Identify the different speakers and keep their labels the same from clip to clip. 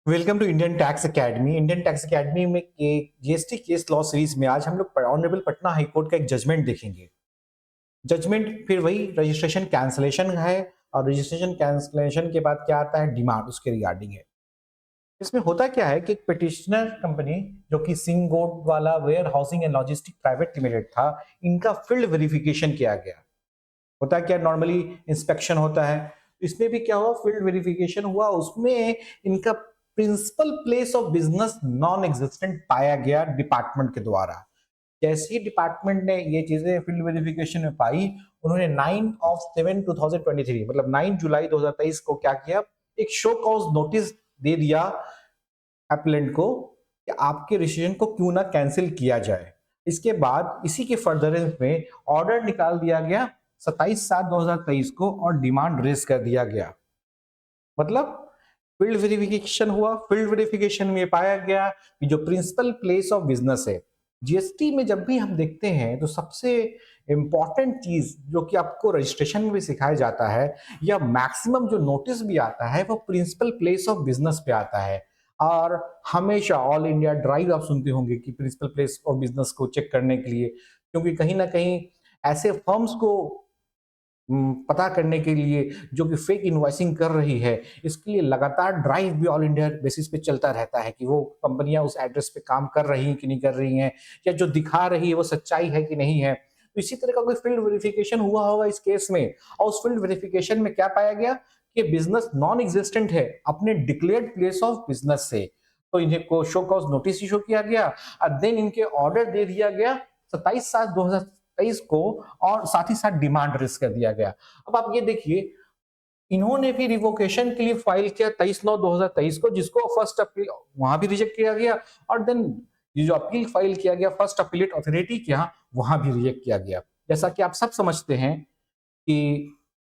Speaker 1: Welcome to Indian tax academy. Indian tax academy में एक GST case law series में आज हम लोग ऑनरेबल पटना हाई कोर्ट का एक जजमेंट देखेंगे। जजमेंट फिर वही रजिस्ट्रेशन कैंसलेशन है और रजिस्ट्रेशन कैंसलेशन के बाद क्या आता है, डिमांड उसके रिगार्डिंग है। इसमें होता क्या है कि एक पिटिशनर कंपनी जो कि सिंह गोड वाला warehousing and logistic private limited था, इनका फील्ड वेरिफिकेशन किया गया। होता क्या, नॉर्मली इंस्पेक्शन होता है, इसमें भी क्या हुआ, फील्ड वेरिफिकेशन हुआ। उसमें इनका principal place of business non existent पाया गया डिपार्टमेंट के द्वारा। जैसे ही डिपार्टमेंट ने ये चीजें फील्ड वेरिफिकेशन में पाई, उन्होंने 9/7/2023 मतलब 9 जुलाई 2023 को क्या किया, एक शो कॉज नोटिस दे दिया एप्लेंट को कि आपके रजिस्ट्रेशन को क्यों ना कैंसिल किया जाए। इसके बाद इसी के फर्दरेंस में ऑर्डर निकाल दिया गया 27/7/2023 को और डिमांड रेज कर दिया गया। मतलब फील्ड वेरिफिकेशन हुआ, फील्ड वेरिफिकेशन में पाया गया कि जो प्रिंसिपल प्लेस ऑफ बिजनेस है, जीएसटी में जब भी हम देखते हैं तो सबसे इंपॉर्टेंट चीज जो कि आपको रजिस्ट्रेशन में भी सिखाया जाता है या मैक्सिमम जो नोटिस भी आता है, वो प्रिंसिपल प्लेस ऑफ बिजनेस पे आता है। और हमेशा ऑल इंडिया ड्राइव आप सुनते होंगे कि प्रिंसिपल प्लेस ऑफ बिजनेस को चेक करने के लिए, क्योंकि कहीं ना कहीं ऐसे फर्म्स को पता करने के लिए जो कि फेक इनवॉइसिंग कर रही है, इसके लिए लगातार ड्राइव भी ऑल इंडिया बेसिस पे चलता रहता है कि वो कंपनियां उस एड्रेस पे काम कर रही हैं कि नहीं कर रही हैं, या जो दिखा रही है वो सच्चाई है कि नहीं है। तो इसी तरह का कोई फील्ड वेरिफिकेशन हुआ होगा इस केस में, और उस फील्ड वेरिफिकेशन में क्या पाया गया कि बिजनेस नॉन एग्जिस्टेंट है अपने डिक्लेयर्ड प्लेस ऑफ बिजनेस से। तो इन्हें को शो कॉज नोटिस इशू किया गया और देन इनके ऑर्डर दे दिया गया 27/7/2023 को, और साथ ही साथ डिमांड रेज कर दिया गया। अब आप ये देखिए, इन्होंने भी रिवोकेशन के लिए फाइल किया 23/9/2023 को, जिसको फर्स्ट अपील वहां भी रिजेक्ट किया गया, और देन ये जो अपील फाइल किया गया फर्स्ट अपीलेट अथॉरिटी के यहाँ, वहां भी रिजेक्ट किया गया। जैसा कि आप सब समझते हैं कि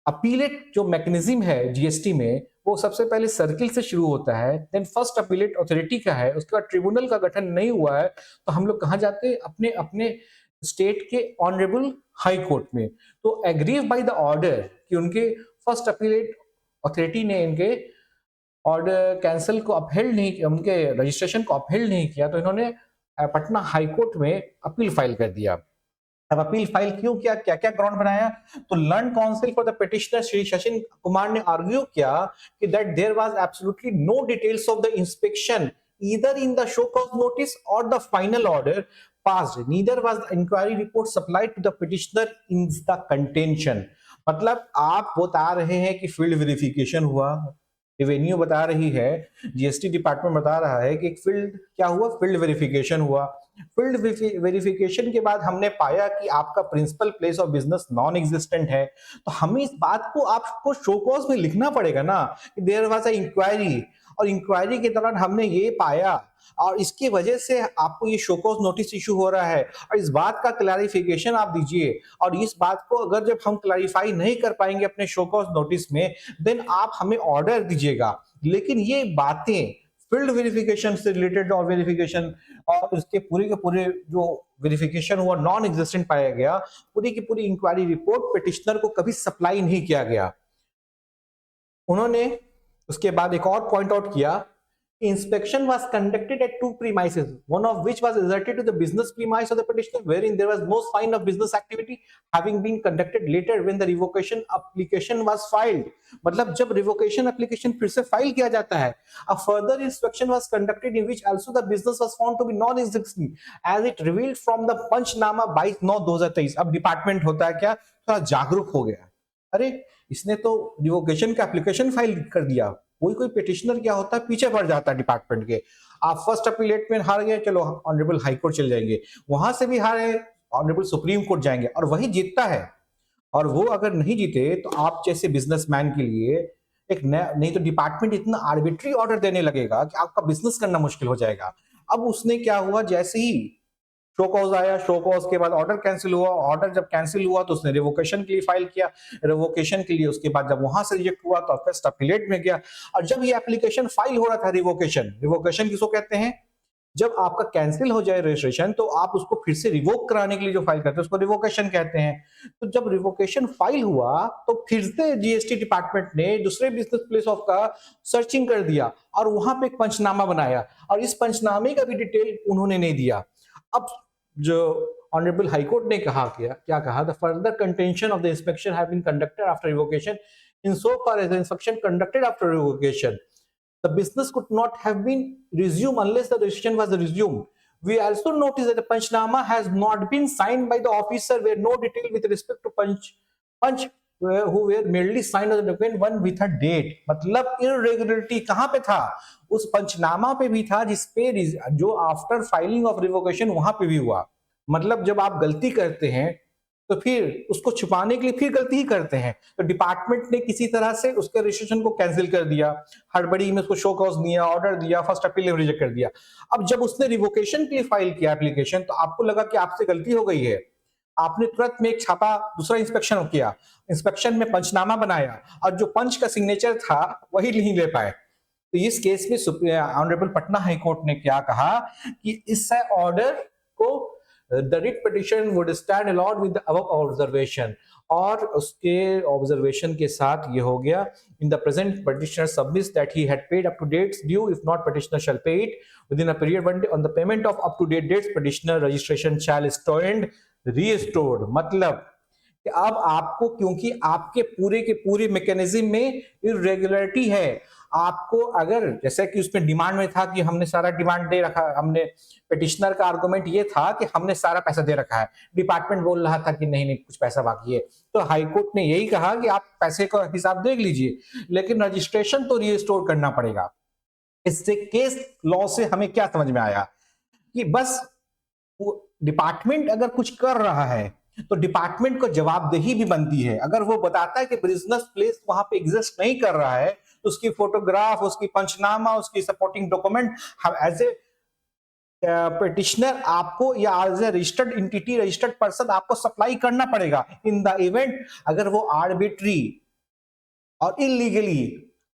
Speaker 1: अपीलेट जो मैकेनिज्म है जीएसटी में, वो सबसे पहले सर्किल से शुरू होता है, देन फर्स्ट अपीलेट अथॉरिटी का है, उसके बाद ट्रिब्यूनल का गठन नहीं हुआ है तो हम लोग कहाँ जाते हैं, अपने अपने स्टेट के ऑनरेबल हाई कोर्ट में। तो एग्रीव बाय द ऑर्डर कि उनके फर्स्ट अपीलेट अथॉरिटी ने इनके ऑर्डर कैंसिल को अपहेल्ड नहीं किया, उनके रजिस्ट्रेशन को अपहेल्ड नहीं किया, तो इन्होंने पटना हाई कोर्ट में अपील फाइल कर दिया। अब अपील फाइल क्यों किया, क्या क्या ग्राउंड बनाया, तो learned counsel for the petitioner Shri Shashin Kumar ने आर्ग्यू किया कि that there was absolutely no details of the inspection either in the show cause notice or the final order passed, neither was the inquiry report supplied to the petitioner in the contention। मतलब आप बता रहे हैं कि field verification हुआ, revenue बता रही है, जीएसटी डिपार्टमेंट बता रहा है कि एक फील्ड क्या हुआ, फील्ड वेरिफिकेशन हुआ। फील्ड वेरिफिकेशन के बाद हमने पाया कि आपका principal place of business non existent है, तो हमें इस बात को आपको शो कॉज में लिखना पड़ेगा ना कि देयर वाज अ इंक्वायरी, और इंक्वायरी के दौरान हमने ये पाया और इसकी वजह से आपको ये शो कॉज नोटिस इशू हो रहा है, और इस बात का क्लैरिफिकेशन आप दीजिए। और इस बात को अगर जब हम क्लैरिफाई नहीं कर पाएंगे अपने शो कॉज नोटिस में, देन आप हमें ऑर्डर दीजिएगा। लेकिन ये बातें फील्ड वेरिफिकेशन से रिलेटेड और वेरिफिकेशन और उसके पूरे के पूरे जो वेरिफिकेशन हुआ नॉन एग्जिस्टेंट पाया गया, पूरी की पूरी इंक्वायरी रिपोर्ट पिटिशनर को कभी सप्लाई नहीं किया गया। उन्होंने उसके बाद एक और पॉइंट आउट किया, inspection was conducted at two premises, one of which was asserted to the business premise of the petitioner, wherein there was no sign of business activity having been conducted later when the revocation application was filed। मतलब जब revocation application फिर से file किया जाता है, a further inspection was conducted in which also the business was found to be non-existing as it revealed from the पंचनामा 22/9/2023। अब department होता है क्या, थोड़ा जागरूक हो गया, अरे इसने तो रिवोकेशन का एप्लीकेशन फाइल कर दिया। कोई कोई पिटिशनर क्या होता है, पीछे पड़ जाता है डिपार्टमेंट के। आप फर्स्ट अपीलेट में हार गए, चलो ऑनरेबल हाई कोर्ट चले जाएंगे, वहां से भी हारे ऑनरेबल सुप्रीम कोर्ट जाएंगे, और वही जीतता है। और वो अगर नहीं जीते तो आप जैसे बिजनेसमैन के लिए एक नया, नहीं तो डिपार्टमेंट इतना आर्बिट्री ऑर्डर देने लगेगा कि आपका बिजनेस करना मुश्किल हो जाएगा। अब उसने क्या हुआ, जैसे ही शो कॉज आया, शो कॉज के बाद ऑर्डर कैंसिल हुआ, ऑर्डर जब कैंसिल हुआ तो उसने रिवोकेशन के लिए फाइल किया, रिवोकेशन के लिए उसके बाद जब वहां से रिजेक्ट हुआ तो फर्स्ट अपीलेट में गया। और जब ये एप्लीकेशन फाइल हो रहा था रिवोकेशन, रिवोकेशन किसको कहते हैं, जब आपका कैंसिल हो जाए रजिस्ट्रेशन तो आप उसको फिर से रिवोक कराने के लिए जो फाइल करते हैं उसको रिवोकेशन कहते हैं। तो जब रिवोकेशन फाइल हुआ तो फिर से जीएसटी डिपार्टमेंट ने दूसरे बिजनेस प्लेस ऑफ का सर्चिंग कर दिया और वहां पे एक पंचनामा बनाया और इस पंचनामे का भी डिटेल उन्होंने नहीं दिया। अब जो ऑनरेबल हाईकोर्ट ने कहा क्या कहा, the further contention of the inspection have been conducted after revocation in so far as the inspection conducted after revocation the business could not have been resumed unless the registration was resumed. We also notice that the Panchnama has not been signed by the officer where no detail with respect to Punch who were merely signed on the document one with a date. मतलब irregularity कहाँ पे था? उस पंचनामा पे भी था जिसपे जो आफ्टर फाइलिंग ऑफ रिवोकेशन वहां पे भी हुआ। मतलब जब आप गलती करते हैं तो फिर उसको छुपाने के लिए फिर गलती ही करते हैं। तो डिपार्टमेंट ने किसी तरह से उसके रजिस्ट्रेशन को कैंसिल कर दिया, हड़बड़ी में उसको शो कॉज दिया, ऑर्डर दिया, फर्स्ट अपील रिजेक्ट कर दिया। अब जब उसने रिवोकेशन के लिए फाइल किया एप्लीकेशन तो आपको लगा कि आपसे गलती हो गई है, आपने तुरंत में एक छापा दूसरा इंस्पेक्शन किया, इंस्पेक्शन में पंचनामा बनाया और जो पंच का सिग्नेचर था वही नहीं ले पाए। तो इस केस में ऑनरेबल पटना हाई कोर्ट ने क्या कहा कि इस ऑर्डर को the writ petition would stand alone with the above observation और उसके ऑब्जर्वेशन के साथ ये हो गया in the present petitioner submits that he had paid up to dates due if not petitioner shall pay it within a period one day on the payment of up to date dates petitioner registration shall stand restored। मतलब कि अब आपको क्योंकि आपके पूरे के पूरे mechanism में इरेगुलरिटी है, आपको अगर जैसे कि उसमें डिमांड में था कि हमने सारा डिमांड दे रखा, हमने पिटिशनर का आर्गुमेंट ये था कि हमने सारा पैसा दे रखा है, डिपार्टमेंट बोल रहा था कि नहीं नहीं कुछ पैसा बाकी है, तो हाईकोर्ट ने यही कहा कि आप पैसे का हिसाब देख लीजिए लेकिन रजिस्ट्रेशन तो रिस्टोर करना पड़ेगा। इससे केस लॉ से हमें क्या समझ में आया कि बस डिपार्टमेंट अगर कुछ कर रहा है तो डिपार्टमेंट को जवाबदेही भी बनती है। अगर वो बताता है कि बिजनेस प्लेस वहां पे एग्जिस्ट नहीं कर रहा है तो उसकी फोटोग्राफ, उसकी पंचनामा, उसकी सपोर्टिंग डॉक्यूमेंट हम एज ए पिटिशनर आपको या as a registered entity, registered person आपको सप्लाई करना पड़ेगा। इन द इवेंट अगर वो आर्बिट्री और इलीगली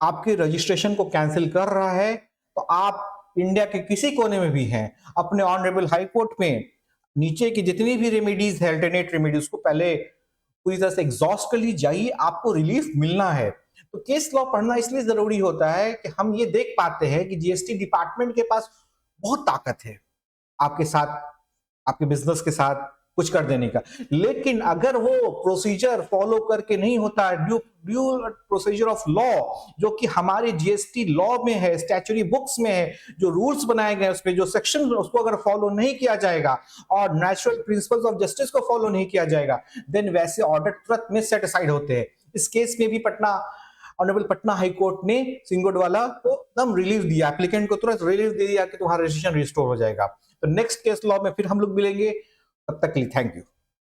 Speaker 1: आपके रजिस्ट्रेशन को कैंसिल कर रहा है तो आप इंडिया के किसी कोने में भी हैं, अपने ऑनरेबल हाई कोर्ट में नीचे की जितनी भी रेमेडीज है, अल्टरनेट रेमेडीज को पहले पूरी तरह से एग्जॉस्ट कर ली जाइए, आपको रिलीफ मिलना है। तो केस लॉ पढ़ना इसलिए जरूरी होता है कि हम ये देख पाते हैं कि जीएसटी डिपार्टमेंट के पास बहुत ताकत है आपके साथ, आपके बिजनेस के साथ कुछ कर देने का, लेकिन अगर वो प्रोसीजर फॉलो करके नहीं होता है, ड्यू प्रोसीजर ऑफ लॉ जो कि हमारे जीएसटी लॉ में है, स्टैच्यूटरी बुक्स में है, जो रूल्स बनाए गए उसमें जो सेक्शन उसको अगर फॉलो नहीं किया जाएगा और नेचुरल प्रिंसिपल्स ऑफ जस्टिस को फॉलो नहीं किया जाएगा देन वैसे ऑर्डर तुरंत में सेट असाइड होते हैं। इस केस में भी ऑनरेबल पटना हाई कोर्ट ने सिंगोडवाला को एकदम रिलीफ दिया, एप्लीकेंट को तुरंत रिलीफ दे दिया कि तुम्हारा रजिस्ट्रेशन रिस्टोर हो जाएगा। तो नेक्स्ट केस लॉ में फिर हम लोग मिलेंगे, तब तक के लिए थैंक यू।